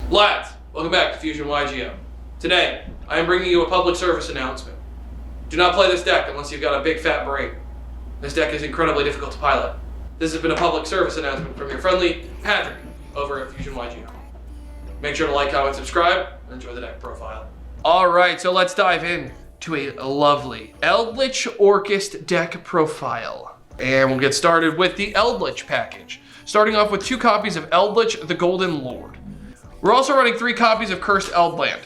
Lads, welcome back to Fusion YGO. Today, I am bringing you a public service announcement. Do not play this deck unless you've got a big fat brain. This deck is incredibly difficult to pilot. This has been a public service announcement from your friendly Patrick over at Fusion YGO. Make sure to like, comment, subscribe, and enjoy the deck profile. Alright, so let's dive in to a lovely Eldlich Orcust deck profile. And we'll get started with the Eldlich package. Starting off with 2 copies of Eldlich the Golden Lord. We're also running 3 copies of Cursed Eldland.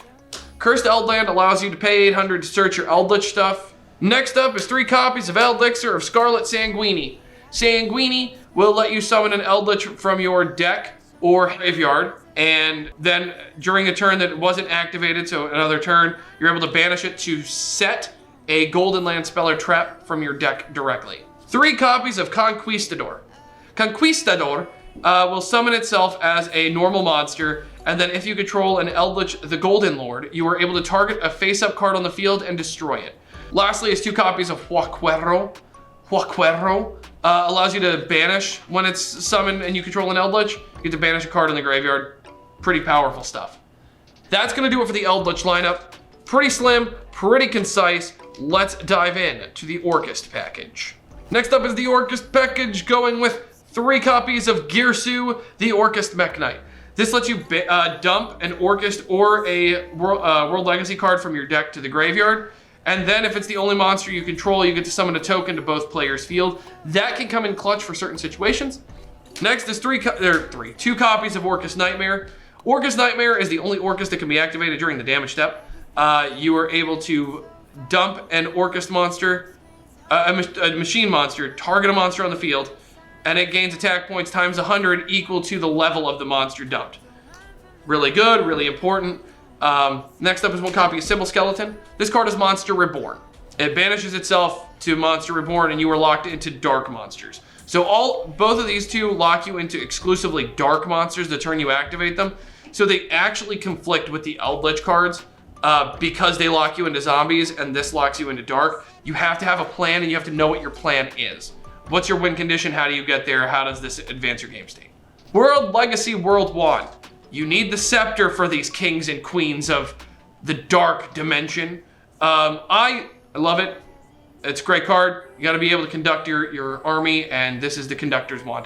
Cursed Eldland allows you to pay 800 to search your Eldlich stuff. Next up is 3 copies of Elixir of Scarlet Sanguini. Sanguini will let you summon an Eldlich from your deck or graveyard, and then during a turn that it wasn't activated, so another turn, you're able to banish it to set a Golden Land spell or trap from your deck directly. 3 copies of Conquistador. Conquistador will summon itself as a normal monster, and then if you control an Eldlich the Golden Lord, you are able to target a face-up card on the field and destroy it. Lastly is 2 copies of Huaquero. Huaquero allows you to banish when it's summoned and you control an Eldlich. You get to banish a card in the graveyard. Pretty powerful stuff. That's gonna do it for the Eldlich lineup. Pretty slim, pretty concise. Let's dive in to the Orcust package. Next up is the Orcust package, going with 3 copies of Girsu, the Orcust Mech Knight. This lets you dump an Orcust or a World Legacy card from your deck to the graveyard. And then if it's the only monster you control, you get to summon a token to both players' field. That can come in clutch for certain situations. Next is 2 copies of Orcust Nightmare. Orcust Nightmare is the only Orcust that can be activated during the damage step. You are able to dump an Orcust monster, a machine monster, target a monster on the field, and it gains attack points times 100 equal to the level of the monster dumped. Really good, really important. Next up is 1 copy of Symbol Skeleton. This card is Monster Reborn. It banishes itself to Monster Reborn and you are locked into dark monsters. So both of these 2 lock you into exclusively dark monsters the turn you activate them. So they actually conflict with the Eldlich cards because they lock you into zombies and this locks you into dark. You have to have a plan and you have to know what your plan is. What's your win condition? How do you get there? How does this advance your game state? World Legacy World Wand. You need the scepter for these kings and queens of the dark dimension. I love it. It's a great card. You gotta be able to conduct your army, and this is the Conductor's Wand.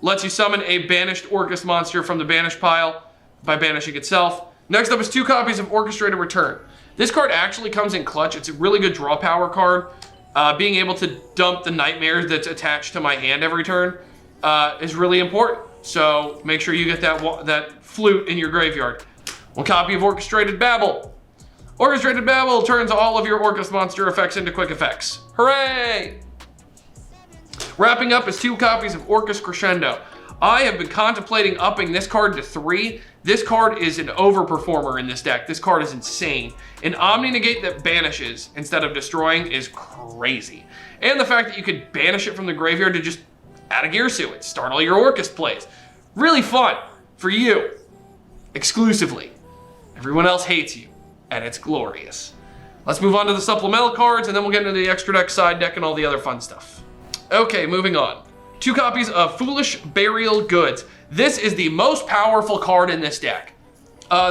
Lets you summon a banished Orcust monster from the banish pile by banishing itself. Next up is 2 copies of Orchestrated Return. This card actually comes in clutch. It's a really good draw power card. Being able to dump the nightmares that's attached to my hand every turn is really important. So make sure you get that flute in your graveyard. 1 copy of Orchestrated Babel. Orchestrated Babel turns all of your Orcust monster effects into quick effects. Hooray! Wrapping up is 2 copies of Orcust Crescendo. I have been contemplating upping this card to 3. This card is an overperformer in this deck. This card is insane. An Omni Negate that banishes instead of destroying is crazy. And the fact that you could banish it from the graveyard to just add a Girsu and start all your Orcust plays. Really fun for you, exclusively. Everyone else hates you, and it's glorious. Let's move on to the supplemental cards, and then we'll get into the extra deck, side deck, and all the other fun stuff. Okay, moving on. 2 copies of Foolish Burial Goods. This is the most powerful card in this deck.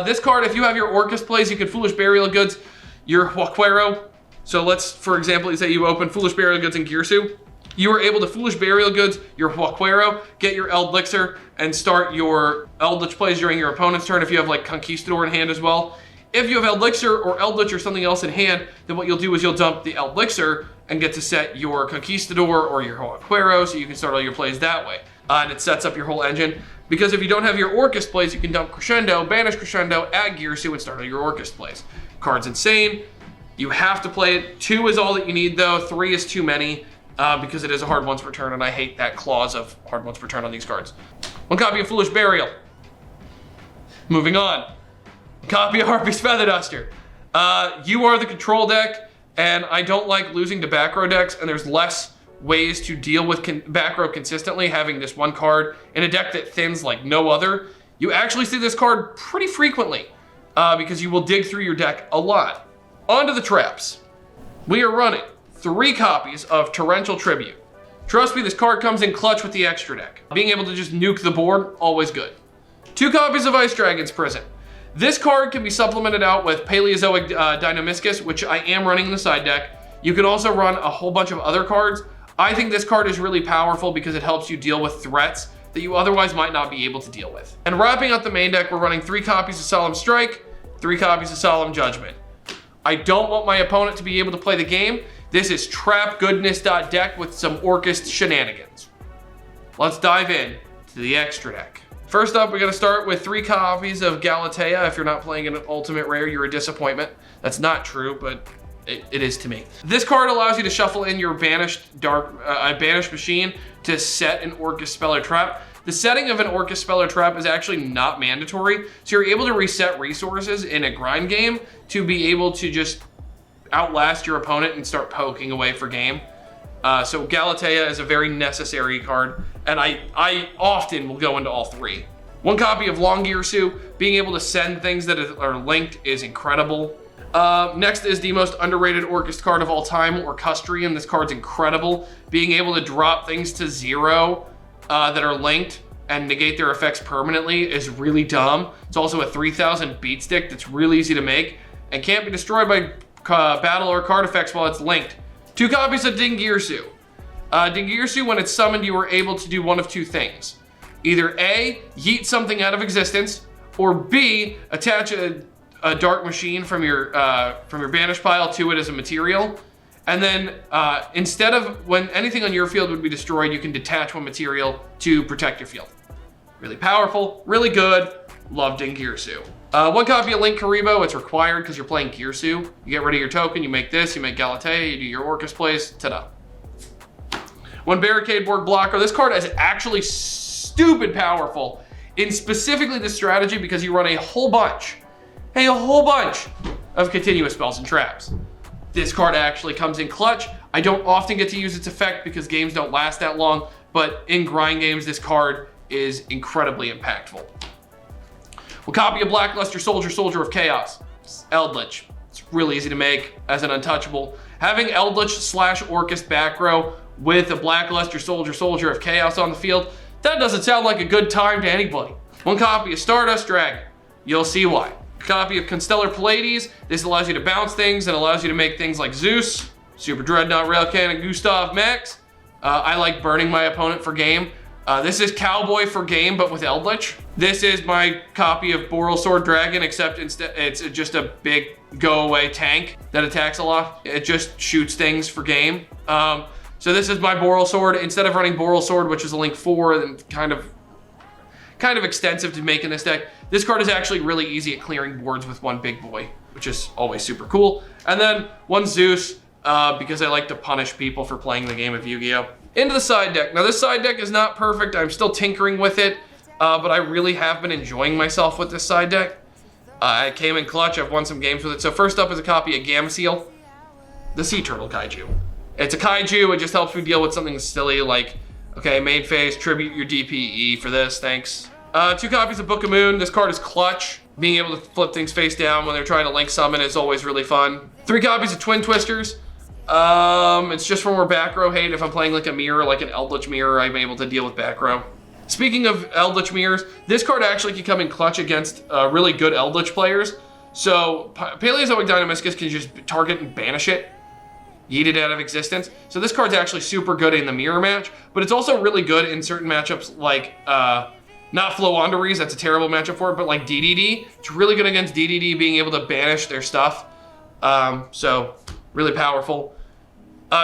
This card, if you have your Orcust plays, you can Foolish Burial Goods your Huaquero. So let's, for example, say you open Foolish Burial Goods in Girsu. You are able to Foolish Burial Goods your Huaquero, get your Elixir, and start your Eldlich plays during your opponent's turn if you have like Conquistador in hand as well. If you have Elixir or Eldlich or something else in hand, then what you'll do is you'll dump the Elixir and get to set your Conquistador or your Huaquero so you can start all your plays that way. And it sets up your whole engine. Because if you don't have your Orcust plays, you can dump Crescendo, banish Crescendo, add Girsu, and start all your Orcust plays. Card's insane. You have to play it. 2 is all that you need though. 3 is too many because it is a hard once per turn, and I hate that clause of hard once per turn on these cards. 1 copy of Foolish Burial. Moving on. Copy of Harpy's Feather Duster. You are the control deck, and I don't like losing to back row decks, and there's less ways to deal with back row consistently having this 1 card in a deck that thins like no other. You actually see this card pretty frequently because you will dig through your deck a lot. On to the traps. We are running 3 copies of Torrential Tribute. Trust me, this card comes in clutch with the extra deck. Being able to just nuke the board, always good. 2 copies of Ice Dragon's Prison. This card can be supplemented out with Paleozoic Deinonymiscus, which I am running in the side deck. You can also run a whole bunch of other cards. I think this card is really powerful because it helps you deal with threats that you otherwise might not be able to deal with. And wrapping up the main deck, we're running 3 copies of Solemn Strike, 3 copies of Solemn Judgment. I don't want my opponent to be able to play the game. This is trapgoodness.deck with some Orcust shenanigans. Let's dive in to the extra deck. First up, we're gonna start with 3 copies of Galatea. If you're not playing an ultimate rare, you're a disappointment. That's not true, but it is to me. This card allows you to shuffle in your banished banished machine to set an Orcust spell or trap. The setting of an Orcust spell or trap is actually not mandatory, so you're able to reset resources in a grind game to be able to just outlast your opponent and start poking away for game. So Galatea is a very necessary card, and I often will go into all 3. 1 copy of Longyearsu. Being able to send things that are linked is incredible. Next is the most underrated Orcust card of all time, Orcustrian. This card's incredible. Being able to drop things to 0 that are linked and negate their effects permanently is really dumb. It's also a 3000 beat stick that's really easy to make and can't be destroyed by battle or card effects while it's linked. 2 copies of Dingirsu. Dingirsu, when it's summoned, you are able to do one of 2 things. Either A, yeet something out of existence, or B, attach a dark machine from your banish pile to it as a material. And then instead of when anything on your field would be destroyed, you can detach 1 material to protect your field. Really powerful, really good. Love Dingirsu. 1 copy of Link Karibo. It's required because you're playing Girsu. You get rid of your token, you make this, you make Galatea, you do your Orcust plays, ta-da. 1 Barricade Board Blocker. This card is actually stupid powerful in specifically this strategy because you run a whole bunch of continuous spells and traps. This card actually comes in clutch. I don't often get to use its effect because games don't last that long, but in grind games, this card is incredibly impactful. 1 copy of Blackluster Soldier, Soldier of Chaos. It's Eldlich. It's really easy to make as an untouchable. Having Eldlich / Orcust back row with a Blackluster Soldier, Soldier of Chaos on the field, that doesn't sound like a good time to anybody. 1 copy of Stardust Dragon. You'll see why. Copy of Constellar Pallades. This allows you to bounce things and allows you to make things like Zeus, Super Dreadnought, Rail Cannon, Gustav Max. I like burning my opponent for game. This is Cowboy for game, but with Eldlich. This is my copy of Boral Sword Dragon, except instead it's just a big go-away tank that attacks a lot. It just shoots things for game. So this is my Boral Sword. Instead of running Boral Sword, which is a link 4 and kind of extensive to make in this deck, this card is actually really easy at clearing boards with 1 big boy, which is always super cool. And then 1 Zeus, because I like to punish people for playing the game of Yu-Gi-Oh! Into the side deck. Now this side deck is not perfect. I'm still tinkering with it, but I really have been enjoying myself with this side deck. I came in clutch. I've won some games with it. So first up is a copy of Gameciel, the Sea Turtle Kaiju. It's a Kaiju. It just helps me deal with something silly like, okay, main phase, tribute your DPE for this, thanks. 2 copies of Book of Moon. This card is clutch. Being able to flip things face down when they're trying to link summon is always really fun. 3 copies of Twin Twisters. It's just for more back row hate. If I'm playing like a mirror, like an Eldlich mirror, I'm able to deal with back row. Speaking of Eldlich mirrors, this card actually can come in clutch against really good Eldlich players. So Paleozoic Deinonymiscus can just target and banish it, yeet it out of existence. So this card's actually super good in the mirror match, but it's also really good in certain matchups like, not Flowanderies, that's a terrible matchup for it, but like DDD. It's really good against DDD being able to banish their stuff. So really powerful.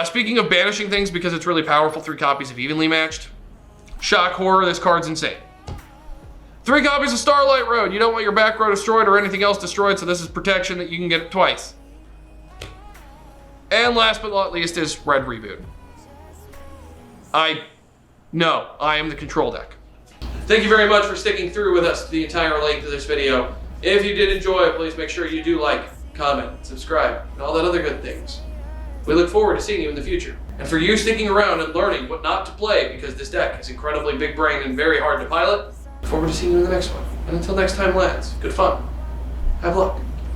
Speaking of banishing things, because it's really powerful, 3 copies of Evenly Matched. Shock Horror, this card's insane. 3 copies of Starlight Road. You don't want your back row destroyed or anything else destroyed, so this is protection that you can get it twice. And last but not least is Red Reboot. I am the control deck. Thank you very much for sticking through with us the entire length of this video. If you did enjoy it, please make sure you do like, comment, subscribe, and all that other good things. We look forward to seeing you in the future. And for you sticking around and learning what not to play, because this deck is incredibly big brain and very hard to pilot, look forward to seeing you in the next one. And until next time, lads, good fun. Have luck.